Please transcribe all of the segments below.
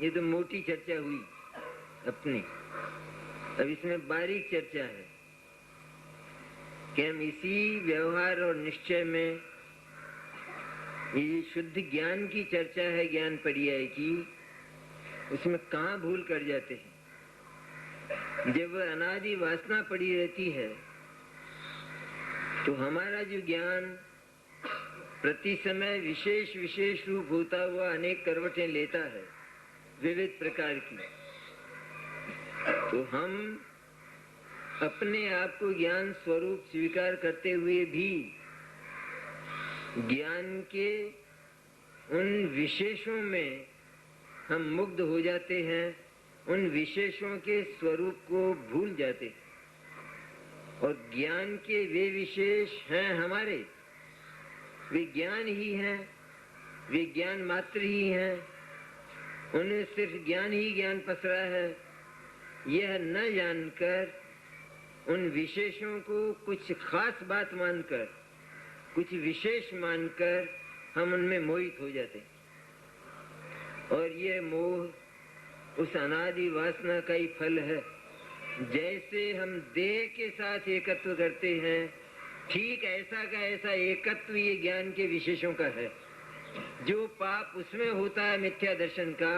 ये तो मोटी चर्चा हुई अपनी। अब इसमें बारीक चर्चा है कि हम इसी व्यवहार और निश्चय में, ये शुद्ध ज्ञान की चर्चा है, ज्ञान पर्याय की, उसमें कहाँ भूल कर जाते हैं। जब अनादि वासना पड़ी रहती है तो हमारा जो ज्ञान प्रति समय विशेष विशेष रूप होता हुआ अनेक करवटें लेता है, विविध प्रकार की, तो हम अपने आप को ज्ञान स्वरूप स्वीकार करते हुए भी ज्ञान के उन विशेषों में हम मुग्ध हो जाते हैं, उन विशेषों के स्वरूप को भूल जाते हैं। और ज्ञान के वे विशेष हैं हमारे, वे ज्ञान ही हैं, वे ज्ञान मात्र ही हैं, उन्हें सिर्फ ज्ञान ही ज्ञान पसरा है। यह न जानकर उन विशेषों को कुछ खास बात मानकर, कुछ विशेष मानकर हम उनमें मोहित हो जाते हैं। और यह मोह उस अनादि वासना का ही फल है। जैसे हम देह के साथ एकत्व करते हैं, ठीक ऐसा का ऐसा एकत्व ये ज्ञान के विशेषों का है। जो पाप उसमें होता है मिथ्या दर्शन का,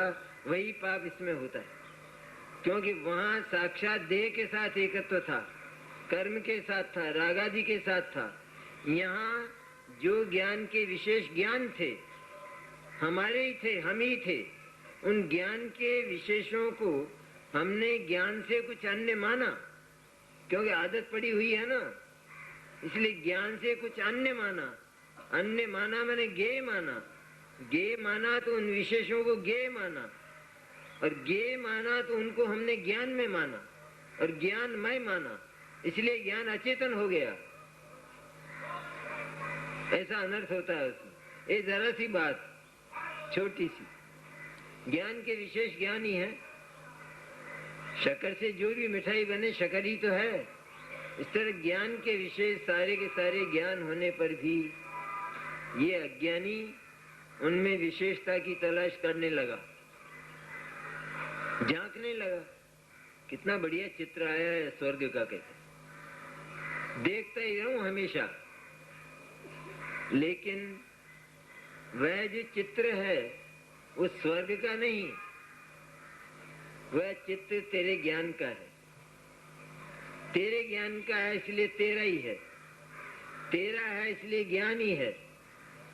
वही पाप इसमें होता है, क्योंकि वहां साक्षात देह के साथ एकत्व था, कर्म के साथ था, रागादि के साथ था। यहाँ जो ज्ञान के विशेष ज्ञान थे, हमारे ही थे, हम ही थे। उन ज्ञान के विशेषों को हमने ज्ञान से कुछ अन्य माना, क्योंकि आदत पड़ी हुई है ना, इसलिए ज्ञान से कुछ अन्य माना। अन्य माना मैंने गे माना, गे माना तो उन विशेषों को गे माना, और गे माना तो उनको हमने ज्ञान में माना, और ज्ञानमय माना, इसलिए ज्ञान अचेतन हो गया। ऐसा अनर्थ होता है उसमें। ये जरा सी बात छोटी सी, ज्ञान के विशेष ज्ञान ही है। शक्कर से जो भी मिठाई बने शक्कर ही तो है। इस तरह ज्ञान के विशेष सारे के सारे ज्ञान होने पर भी ये अज्ञानी उनमें विशेषता की तलाश करने लगा, झांकने लगा। कितना बढ़िया चित्र आया है स्वर्ग का, कहते देखता ही रहूं हमेशा। लेकिन वह जो चित्र है वो स्वर्ग का नहीं, वह चित्र तेरे ज्ञान का है। तेरे ज्ञान का है इसलिए तेरा ही है, तेरा है इसलिए ज्ञान ही है,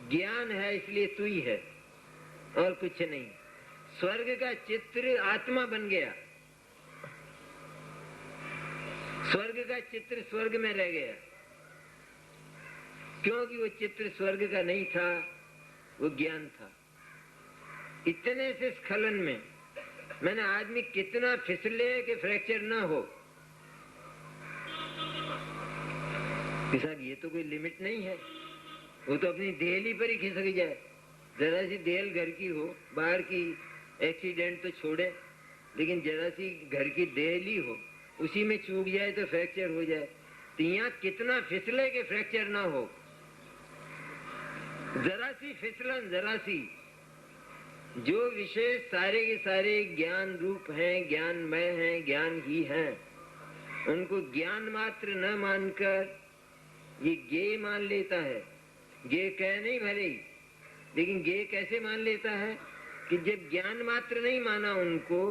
ज्ञान है इसलिए तू ही है, और कुछ नहीं। स्वर्ग का चित्र आत्मा बन गया, स्वर्ग का चित्र स्वर्ग में रह गया, क्योंकि वो चित्र स्वर्ग का नहीं था, वो ज्ञान था। इतने से स्खलन में मैंने आदमी कितना फिसले कि फ्रैक्चर ना हो, साहब ये तो कोई लिमिट नहीं है। वो तो अपनी देहली पर ही खिसक जाए, जरा सी देहल घर की हो, बाहर की एक्सीडेंट तो छोड़े, लेकिन जरा सी घर की देहली हो, उसी में चूक जाए तो फ्रैक्चर हो जाए। तो यहाँ कितना फिसले कि फ्रैक्चर ना हो। जरा सी फिसलन, जरा सी, जो विशेष सारे के सारे ज्ञान रूप हैं, ज्ञानमय हैं, ज्ञान ही हैं, उनको ज्ञान मात्र न मानकर ये गे मान लेता है। गे कह नहीं भले ही, लेकिन गे कैसे मान लेता है कि जब ज्ञान मात्र नहीं माना उनको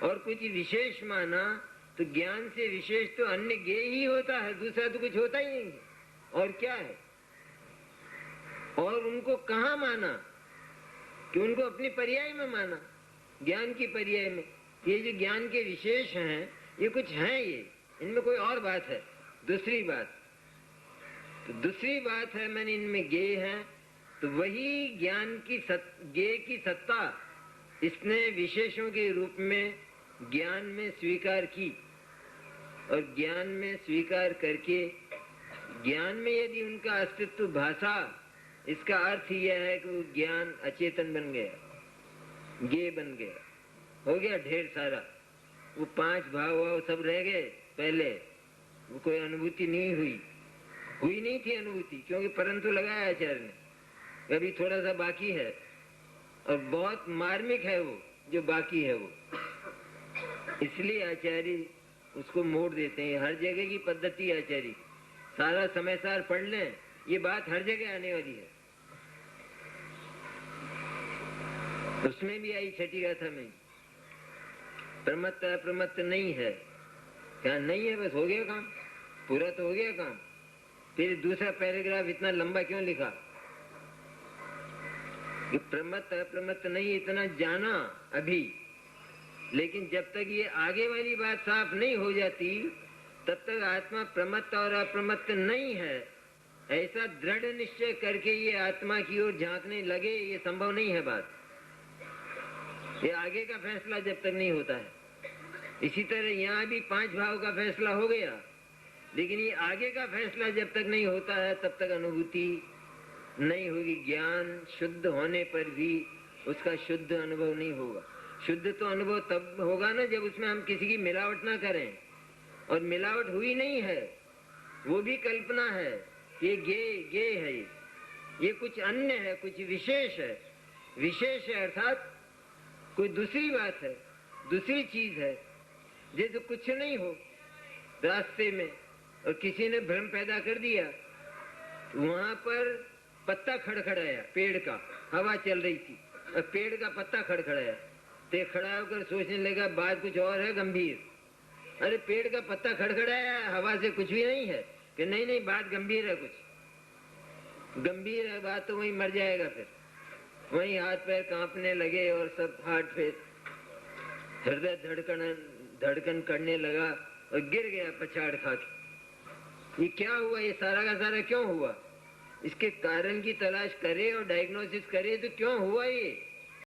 और कुछ विशेष माना, तो ज्ञान से विशेष तो अन्य गे ही होता है, दूसरा तो कुछ होता ही नहीं है। और क्या है? और उनको कहाँ माना कि उनको अपनी पर्याय में माना, ज्ञान की पर्याय में। ये जो ज्ञान के विशेष हैं, ये कुछ हैं, ये इनमें कोई और बात है, दूसरी बात। तो दूसरी बात है, मैंने इनमें गे हैं, तो वही ज्ञान की गे की सत्ता इसने विशेषों के रूप में ज्ञान में स्वीकार की, और ज्ञान में स्वीकार करके ज्ञान में यदि उनका अस्तित्व भाषा, इसका अर्थ यह है कि वो ज्ञान अचेतन बन गया, गे बन गया, हो गया ढेर सारा। वो पांच भाव सब रह गए पहले, वो कोई अनुभूति नहीं हुई नहीं थी अनुभूति, क्योंकि परंतु लगाया आचार्य ने, अभी थोड़ा सा बाकी है और बहुत मार्मिक है वो, जो बाकी है वो। इसलिए आचार्य उसको मोड़ देते हैं। हर जगह की पद्धति आचार्य, सारा समय सार पढ़ लें, ये बात हर जगह आने वाली है। उसमें भी आई छठी गाथा में, प्रमत्त अप्रमत्त नहीं है, क्या नहीं है, बस हो गया काम, पूरा तो हो गया काम। फिर दूसरा पैराग्राफ इतना लंबा क्यों लिखा कि प्रमत्त अप्रमत्त नहीं, इतना जाना अभी, लेकिन जब तक ये आगे वाली बात साफ नहीं हो जाती तब तक आत्मा प्रमत्त और अप्रमत्त नहीं है, ऐसा दृढ़ निश्चय करके ये आत्मा की ओर झांकने लगे, ये संभव नहीं है बात। ये आगे का फैसला जब तक नहीं होता है। इसी तरह यहाँ भी 5 भाव का फैसला हो गया, लेकिन ये आगे का फैसला जब तक नहीं होता है तब तक अनुभूति नहीं होगी। ज्ञान शुद्ध होने पर भी उसका शुद्ध अनुभव नहीं होगा। शुद्ध तो अनुभव तब होगा ना जब उसमें हम किसी की मिलावट ना करें, और मिलावट हुई नहीं है, वो भी कल्पना है, ये गे है, ये कुछ अन्य है, कुछ विशेष है। विशेष है अर्थात कोई दूसरी बात है, दूसरी चीज है, जैसे कुछ नहीं हो रास्ते में और किसी ने भ्रम पैदा कर दिया, वहां पर पत्ता खड़खड़ाया पेड़ का, हवा चल रही थी और पेड़ का पत्ता खड़खड़ाया, तो खड़ा होकर सोचने लगा बात कुछ और है गंभीर। अरे पेड़ का पत्ता खड़खड़ाया, हवा से कुछ भी नहीं है, कि नहीं बात गंभीर है, कुछ गंभीर है बात, तो वहीं मर जाएगा। फिर वहीं हाथ पैर कांपने लगे और सब हार्ट पे हृदय धड़कन करने लगा और गिर गया पछाड़ खा के। ये क्या हुआ, ये सारा का सारा क्यों हुआ? इसके कारण की तलाश करे और डायग्नोसिस करे तो क्यों हुआ ये।